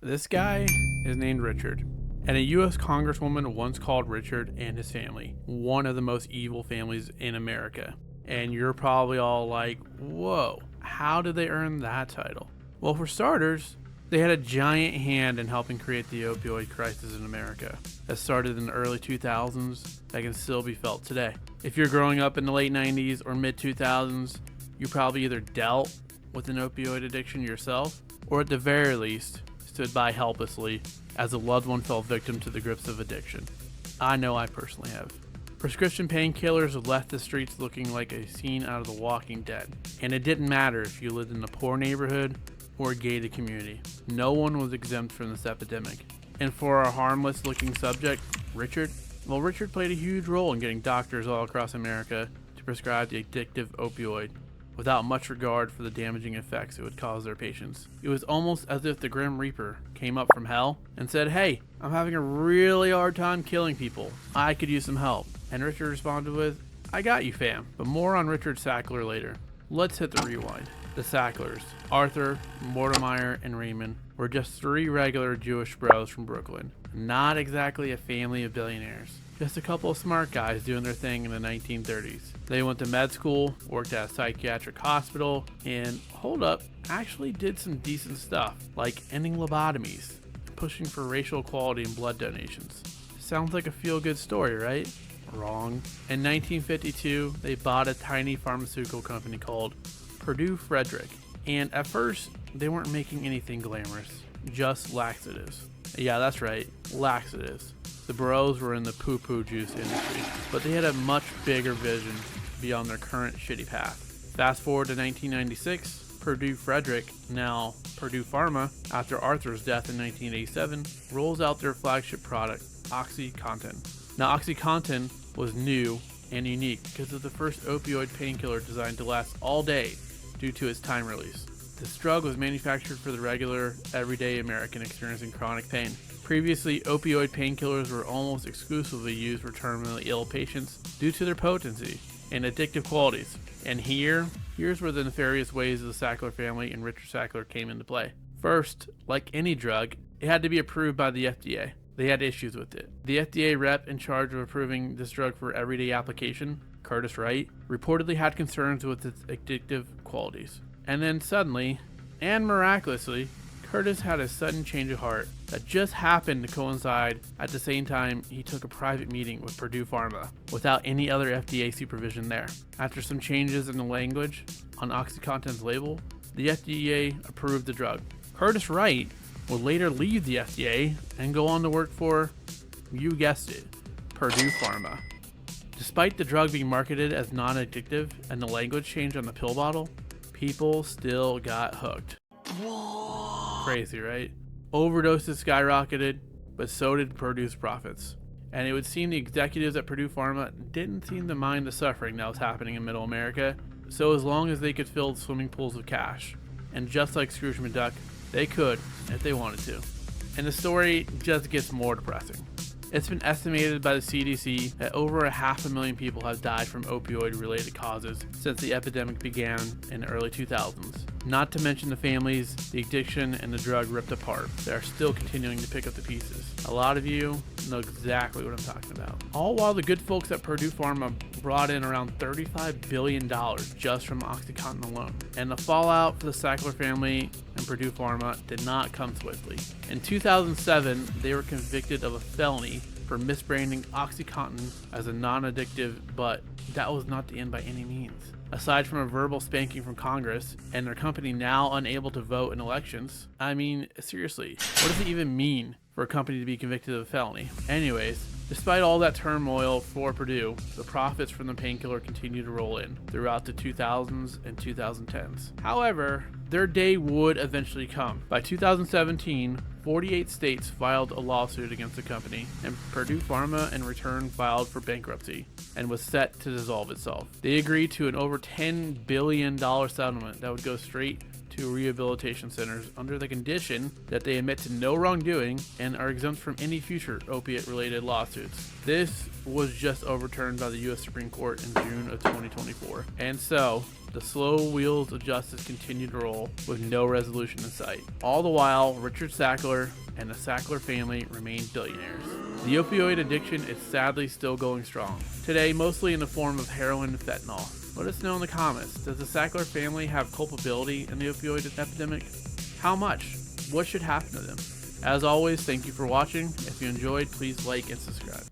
This guy is named Richard, and a US Congresswoman once called Richard and his family one of the most evil families in America. And you're probably all like, whoa, how did they earn that title? Well, for starters, they had a giant hand in helping create the opioid crisis in America that started in the early 2000s that can still be felt today. If you're growing up in the late 90s or mid 2000s, you probably either dealt with an opioid addiction yourself, or at the very least, stood by helplessly as a loved one fell victim to the grips of addiction. I know I personally have. Prescription painkillers left the streets looking like a scene out of The Walking Dead, and it didn't matter if you lived in a poor neighborhood or a gated community. No one was exempt from this epidemic. And for our harmless-looking subject, Richard, well, Richard played a huge role in getting doctors all across America to prescribe the addictive opioid without much regard for the damaging effects it would cause their patients. It was almost as if the Grim Reaper came up from hell and said, "Hey, I'm having a really hard time killing people. I could use some help." And Richard responded with, "I got you, fam." But more on Richard Sackler later. Let's hit the rewind. The Sacklers, Arthur, Mortimer, and Raymond, were just three regular Jewish bros from Brooklyn. Not exactly a family of billionaires. Just a couple of smart guys doing their thing in the 1930s. They went to med school, worked at a psychiatric hospital, and, hold up, actually did some decent stuff, like ending lobotomies and pushing for racial equality in blood donations. Sounds like a feel-good story, right? Wrong. In 1952, they bought a tiny pharmaceutical company called Purdue Frederick, and at first, they weren't making anything glamorous, just laxatives. Yeah, that's right, laxatives. The bros were in the poo-poo juice industry, but they had a much bigger vision beyond their current shitty path. Fast forward to 1996, Purdue Frederick, now Purdue Pharma, after Arthur's death in 1987, rolls out their flagship product, OxyContin. Now, OxyContin was new and unique because of the first opioid painkiller designed to last all day due to its time release. This drug was manufactured for the regular, everyday American experiencing chronic pain. Previously, opioid painkillers were almost exclusively used for terminally ill patients due to their potency and addictive qualities. And here's where the nefarious ways of the Sackler family and Richard Sackler came into play. First, like any drug, it had to be approved by the FDA. They had issues with it. The FDA rep in charge of approving this drug for everyday application, Curtis Wright, reportedly had concerns with its addictive qualities. And then suddenly, and miraculously, Curtis had a sudden change of heart that just happened to coincide at the same time he took a private meeting with Purdue Pharma without any other FDA supervision there. After some changes in the language on OxyContin's label, the FDA approved the drug. Curtis Wright would later leave the FDA and go on to work for, you guessed it, Purdue Pharma. Despite the drug being marketed as non-addictive and the language change on the pill bottle, people still got hooked. Crazy, right? Overdoses skyrocketed, but so did Purdue's profits. And it would seem the executives at Purdue Pharma didn't seem to mind the suffering that was happening in Middle America, so as long as they could fill swimming pools of cash. And just like Scrooge McDuck, they could if they wanted to. And the story just gets more depressing. It's been estimated by the CDC that over 500,000 people have died from opioid-related causes since the epidemic began in the early 2000s. Not to mention the families the addiction and the drug ripped apart that are still continuing to pick up the pieces. A lot of you know exactly what I'm talking about. All while the good folks at Purdue Pharma brought in around $35 billion just from OxyContin alone. And the fallout for the Sackler family and Purdue Pharma did not come swiftly. In 2007, they were convicted of a felony for misbranding OxyContin as a non-addictive, but that was not the end by any means. Aside from a verbal spanking from Congress and their company now unable to vote in elections, I mean, seriously, what does it even mean for a company to be convicted of a felony? Anyways, despite all that turmoil for Purdue, the profits from the painkiller continued to roll in throughout the 2000s and 2010s. However, their day would eventually come. By 2017, 48 states filed a lawsuit against the company, and Purdue Pharma in return filed for bankruptcy and was set to dissolve itself. They agreed to an over $10 billion settlement that would go straight to to rehabilitation centers under the condition that they admit to no wrongdoing and are exempt from any future opiate-related lawsuits. This was just overturned by the U.S. Supreme Court in June of 2024. And so, the slow wheels of justice continue to roll with no resolution in sight. All the while, Richard Sackler and the Sackler family remain billionaires. The opioid addiction is sadly still going strong, today mostly in the form of heroin and fentanyl. Let us know in the comments, does the Sackler family have culpability in the opioid epidemic? How much? What should happen to them? As always, thank you for watching. If you enjoyed, please like and subscribe.